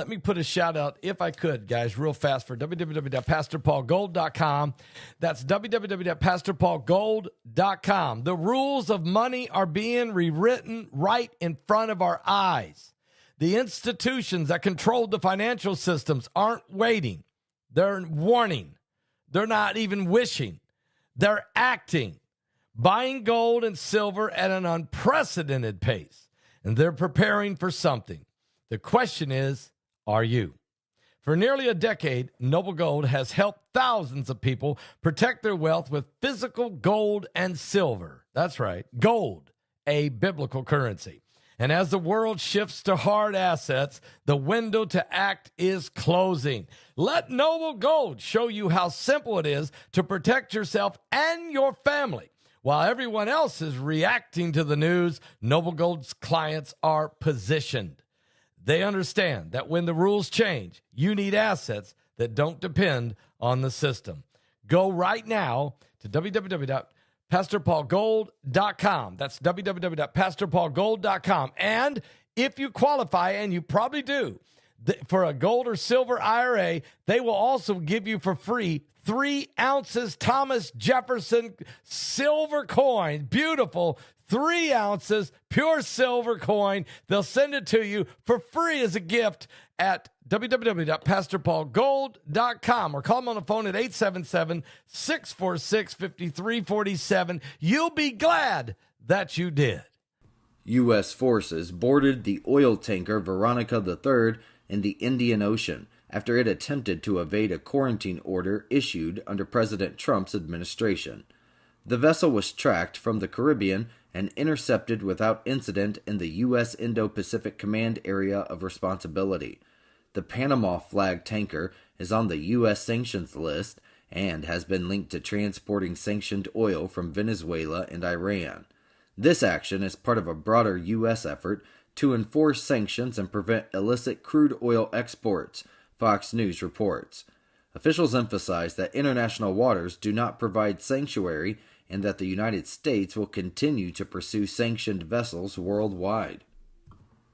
Let me put a shout out, if I could, guys, real fast for www.pastorpaulgold.com. That's www.pastorpaulgold.com. The rules of money are being rewritten right in front of our eyes. The institutions that control the financial systems aren't waiting. They're warning. They're not even wishing. They're acting, buying gold and silver at an unprecedented pace. And they're preparing for something. The question is, are you? For nearly a decade, Noble Gold has helped thousands of people protect their wealth with physical gold and silver. That's right, gold, a biblical currency. And as the world shifts to hard assets, the window to act is closing. Let Noble Gold show you how simple it is to protect yourself and your family. While everyone else is reacting to the news, Noble Gold's clients are positioned. They understand that when the rules change, you need assets that don't depend on the system. Go right now to www.pastorpaulgold.com. That's www.pastorpaulgold.com. And if you qualify, and you probably do, for a gold or silver IRA, they will also give you for free 3 ounces Thomas Jefferson silver coin. Beautiful 3 ounces pure silver coin. They'll send it to you for free as a gift at www.pastorpaulgold.com or call them on the phone at 877-646-5347. You'll be glad that you did. U.S. forces boarded the oil tanker Veronica Thur in the Indian Ocean after it attempted to evade a quarantine order issued under President Trump's administration. The vessel was tracked from the Caribbean and intercepted without incident in the U.S. Indo-Pacific Command Area of Responsibility. The Panama flag tanker is on the U.S. sanctions list and has been linked to transporting sanctioned oil from Venezuela and Iran. This action is part of a broader U.S. effort to enforce sanctions and prevent illicit crude oil exports, Fox News reports. Officials emphasize that international waters do not provide sanctuary and that the United States will continue to pursue sanctioned vessels worldwide.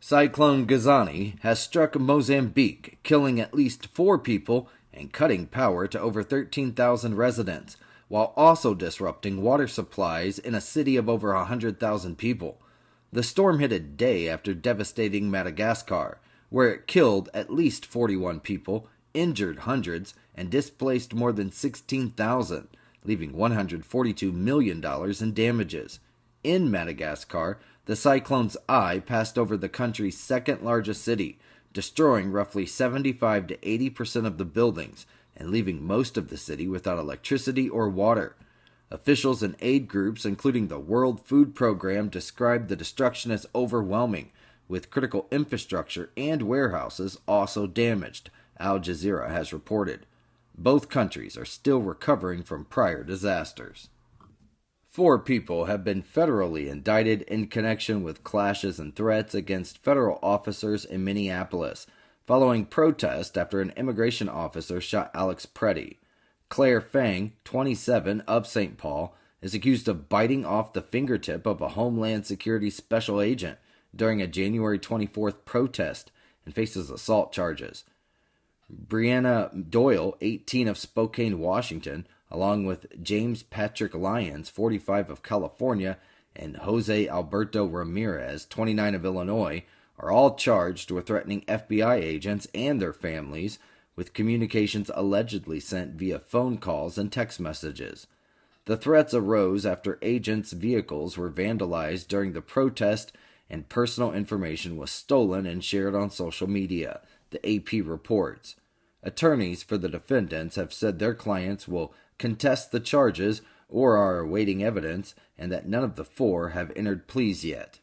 Cyclone Gezani has struck Mozambique, killing at least 4 people and cutting power to over 13,000 residents, while also disrupting water supplies in a city of over 100,000 people. The storm hit a day after devastating Madagascar, where it killed at least 41 people, injured hundreds, and displaced more than 16,000, leaving $142 million in damages. In Madagascar, the cyclone's eye passed over the country's second-largest city, destroying roughly 75 to 80% of the buildings and leaving most of the city without electricity or water. Officials and aid groups, including the World Food Program, described the destruction as overwhelming, with critical infrastructure and warehouses also damaged, Al Jazeera has reported. Both countries are still recovering from prior disasters. 4 people have been federally indicted in connection with clashes and threats against federal officers in Minneapolis, following protest after an immigration officer shot Alex Preddy. Claire Fang, 27, of St. Paul, is accused of biting off the fingertip of a Homeland Security special agent during a January 24th protest and faces assault charges. Brianna Doyle, 18, of Spokane, Washington, along with James Patrick Lyons, 45, of California, and Jose Alberto Ramirez, 29, of Illinois, are all charged with threatening FBI agents and their families with communications allegedly sent via phone calls and text messages. The threats arose after agents' vehicles were vandalized during the protest and personal information was stolen and shared on social media, the AP reports. Attorneys for the defendants have said their clients will contest the charges or are awaiting evidence, and that none of the 4 have entered pleas yet.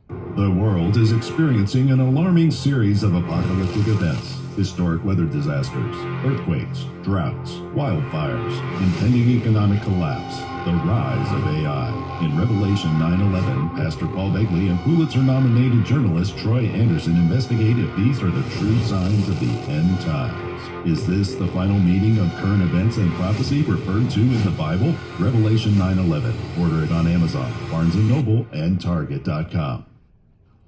The world is experiencing an alarming series of apocalyptic events, historic weather disasters, earthquakes, droughts, wildfires, impending economic collapse, the rise of AI. In Revelation 9/11, Pastor Paul Begley and Pulitzer-nominated journalist Troy Anderson investigate if these are the true signs of the end times. Is this the final meeting of current events and prophecy referred to in the Bible? Revelation 9/11. Order it on Amazon, Barnes & Noble, and Target.com.